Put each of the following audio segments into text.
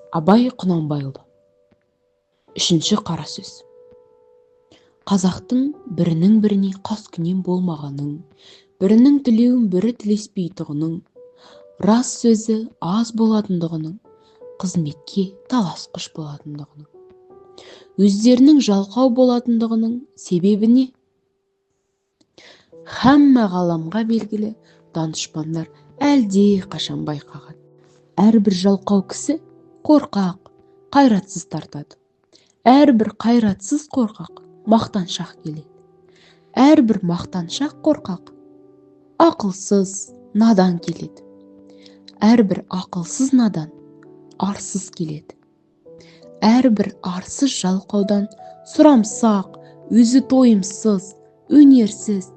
Абай Құнанбайұлы. Үшінші қара сөз. Қазақтың бірінің біріне қаскүнем болмағаның, бірінің тілеуін бірі тілеспейтұғының, рас сөзі аз болатындығының, қызметке таласқыш болатындығының, өздерінің жалқау болатындығының себебі не? Хамма ғаламға белгілі данышпандар әлде қашан байқаған. Әрбір жалқау кісі қорқақ, қайратсыз тартады. Әрбір қайратсыз қорқақ мақтаншақ келеді. Әрбір мақтаншақ қорқақ ақылсыз, надан келеді. Әрбір ақылсыз надан арсыз келеді. Әрбір арсыз жалқаудан сұрамсақ, өзі тойымсыз, өнерсіз,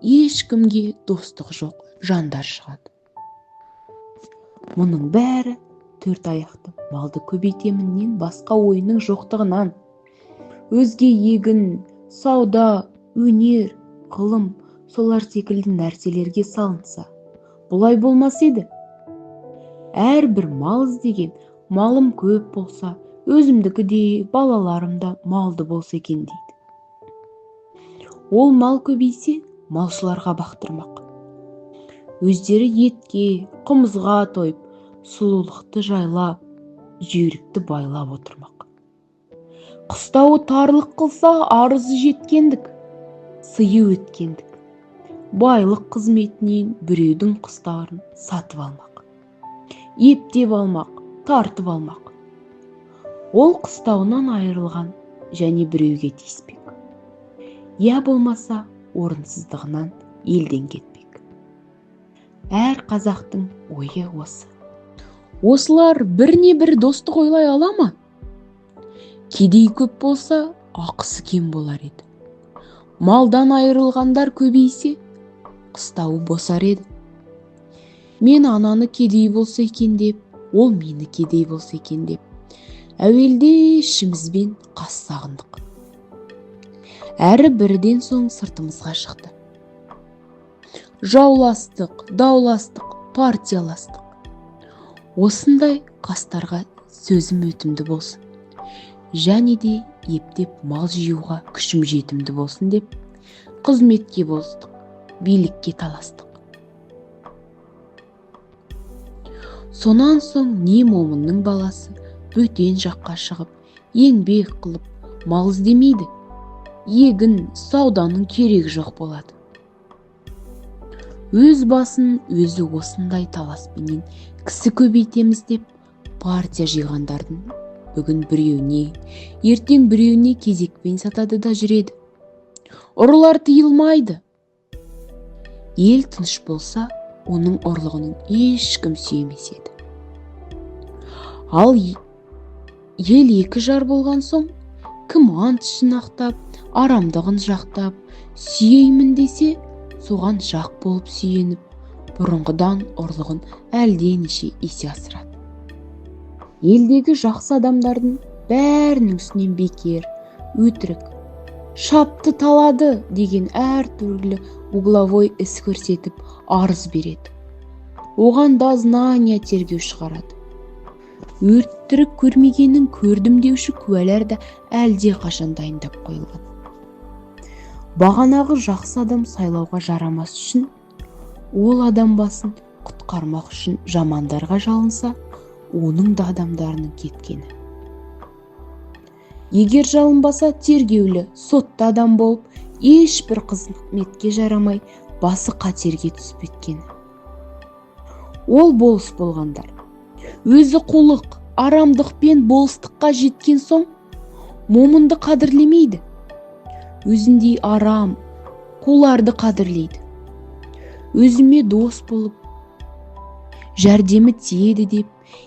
ешкімге достық жоқ жандар шығады. Мұның бәрі төрт аяқты малды көбейтеміннен басқа ойының жоқтығынан, өзге егін, сауда, өнер, ғылым, солар секілді нәрселерге салынса, бұлай болмас еді. Әрбір мал іздеген малым көп болса, өзімдікі де, балаларым да малды болса екен дейді. Ол мал көбейсе, малшыларға бақтырмақ. Өздері етке, қымызға тойып, сұлулықты жайлап, жүйрікті байлап отырмақ. Қыстауы тарлық қылса, арызы жеткендік, сыйы өткендік. Байлық қызметінен біреудің қыстарын сатып алмақ, ептеп алмақ, тартып алмақ. Ол қыстауынан айырылған және біреуге тиіспек. Я болмаса орынсыздығынан елден кетпек. Әр қазақтың ойы осы. Осылар бірне бір достық ойлай ала ма? Кедей көп болса, ақысы кем болар еді. Малдан айырылғандар көбейсе, қыстауы босар еді. Мен ананы кедей болса екен деп, ол мені кедей болса екен деп, әуелде ішімізбен қас сағындық. Әрі бірден соң сыртымызға шықты. Жауластық, дауластық, партияластық. Осындай қастарға сөзім өтімді болсын. Және де ептеп мал жиюға күшім жетімді болсын деп, қызметке болыстық, билікке таластық. Сонан соң не момынның баласы бөтен жаққа шығып, еңбек қылып, мал іздемейді. Егін, сауданың керегі жоқ болады. Өз басын өзі осындай таласпенен кісі көбейтеміз деп, партия жиғандардың бүгін біреуіне, ертең біреуіне кезекпен сатады да жүреді. Ұрылар тыйылмайды. Ел тыныш болса, оның ұрлығының ешкім сүймес еді. Ал ел екі жар болған соң, кім ант жинақтап, арамдығын жақтап, сүйеймін десе, соған жақ болып сүйеніп, бұрынғыдан ұрлығын әлденеше есе асырады. Елдегі жақсы адамдардың бәрінің үстінен бекер, өтірік, шапты талады деген әр түрлі угловой іс көрсетіп арыз береді. Оған да знания тергеу шығарады. Өтірік көрмегенін көрдім деуші куәлер де әлде қашан дайындап қойылған. Бағанағы жақсы адам сайлауға жарамас үшін, ол адам басын құтқармақ үшін жамандарға жалынса, оның да адамдарының кеткені. Егер жалынбаса, тергеулі, сотта адам болып, ешбір қызметке жарамай, басы қатерге түсіп кеткені. Ол болыс болғандар. Өзі қулық, арамдықпен болыстыққа жеткен соң, момынды қадірлемейді. Өзіндей арам, қуларды қадірлейді. Өзіме дос болып, жәрдемі тиеді деп,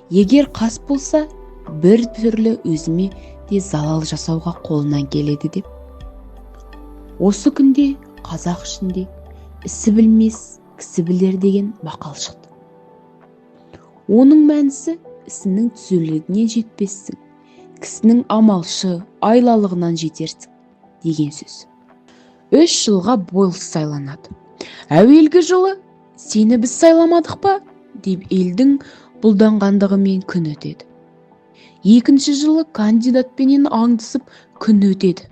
егер қас болса, бір түрлі өзіме де залал жасауға қолынан келеді деп. Осы күнде қазақ ішінде ісі білмес, кісі білер деген мақал шықты. Оның мәнісі ісінің түзулігіне жетпессің, кісінің амалшы, айлалығынан жетерсің деген сөз. 3 жылға болыс сайланады. Әуелгі жылы сені біз сайламадық па? Деп елдің бұлданғандығымен күн өтеді. Екінші жылы кандидатпенен аңдысып күн өтеді.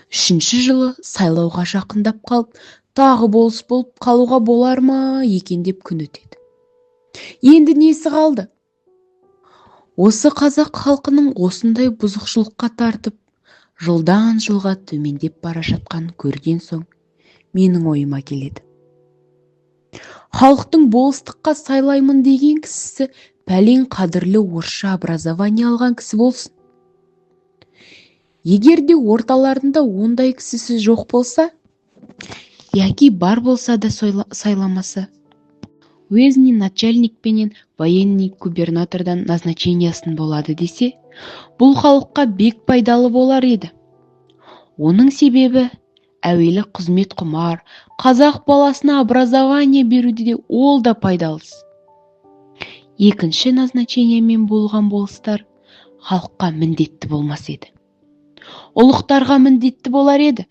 Үшінші жылы сайлауға жақындап қалып, тағы болыс болып қалуға болар ма екен деп күн өтеді. Енді несі қалды? Осы қазақ халқының осындай бұзықшылыққа тартып, жылдан жылға төмендеп бара жатқанын көрген соң, менің ойыма келеді. Халықтың болыстыққа сайлаймын деген кісісі пәлен қадірлі орысша образование алған кісі болсын. Егер де орталарында ондай кісісі жоқ болса, яки бар болса да сайламаса, уездный начальник пенен военный губернатордан назначениясын болады десе, бұл халыққа бек пайдалы болар еді. Оның себебі, әуелі қызмет құмар, қазақ баласына образование беруде де ол да пайдалыс. Екінші назначениемен болған болыстар халыққа міндетті болмас еді. Ұлықтарға міндетті болар еді.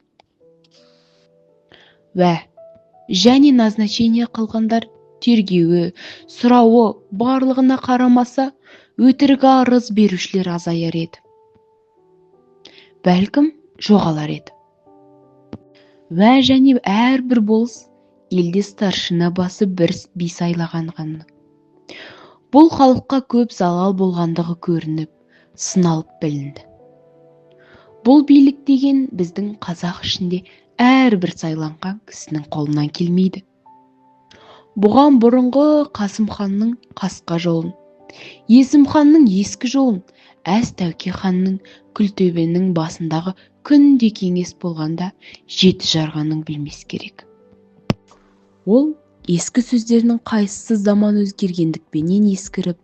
Және назначение қылғандар тергеуі, сұрауы барлығына қарамаса, өтірік арыз берушілер азаяр еді. Бәлкім жоғалар еді. Және әрбір болыс елде старшина басы бір би сайлаған ғаны. Бұл халыққа көп залал болғандығы көрініп, сыналып білінді. Бұл билік деген біздің қазақ ішінде әрбір сайланған кісінің қолынан келмейді. Бұған бұрынғы Қасым ханның қасқа жолын, Есім ханның ескі жолын, Әз Тәуке ханның Күлтөбенің басындағы күнде кеңес болғанда жеті жарғаның білмес керек. Ол ескі сөздерінің қайсысы заман өзгергендікпенен ескіріп,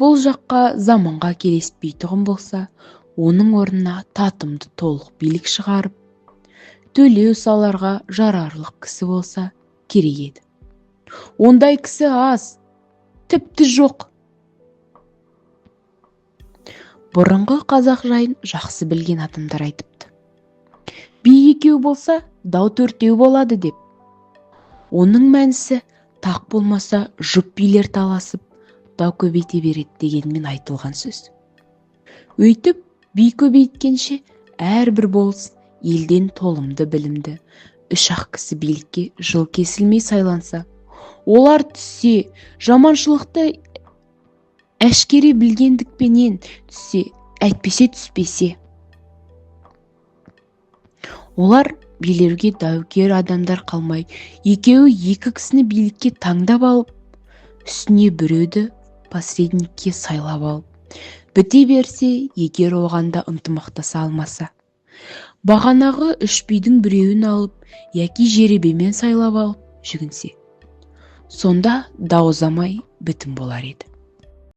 бұл жаққа заманға келеспейтұғын болса, оның орнына татымды толық билік шығарып, төлеу саларға жарарлық кісі болса керек еді. Ондай кісі аз, тіпті жоқ. Бұрынғы қазақ жайын жақсы білген адамдар айтыпты. Би екеу болса, дау төртеу болады деп. Оның мәнісі тақ болмаса жұп билер таласып, дау көбейте береді дегенмен айтылған сөз. Өйтіп, би көбейткенше әрбір болыс елден толымды білімді, үш-ақ кісі билікке жыл кесілмей сайланса, олар түссе, жаманшылықты әшкере білгендікпенен түссе, әйтпесе түспесе. Олар билерге дәукер адамдар қалмай, екеуі екі кісіні билікке таңдап алып, үстіне біреуді посредникке сайлап алып, біте берсе, егер оғанда ынтымақтаса алмаса, бағанағы үш бидің біреуін алып, яки жеребемен сайлап алып жүгінсе, сонда дау ұзамай бітім болар еді.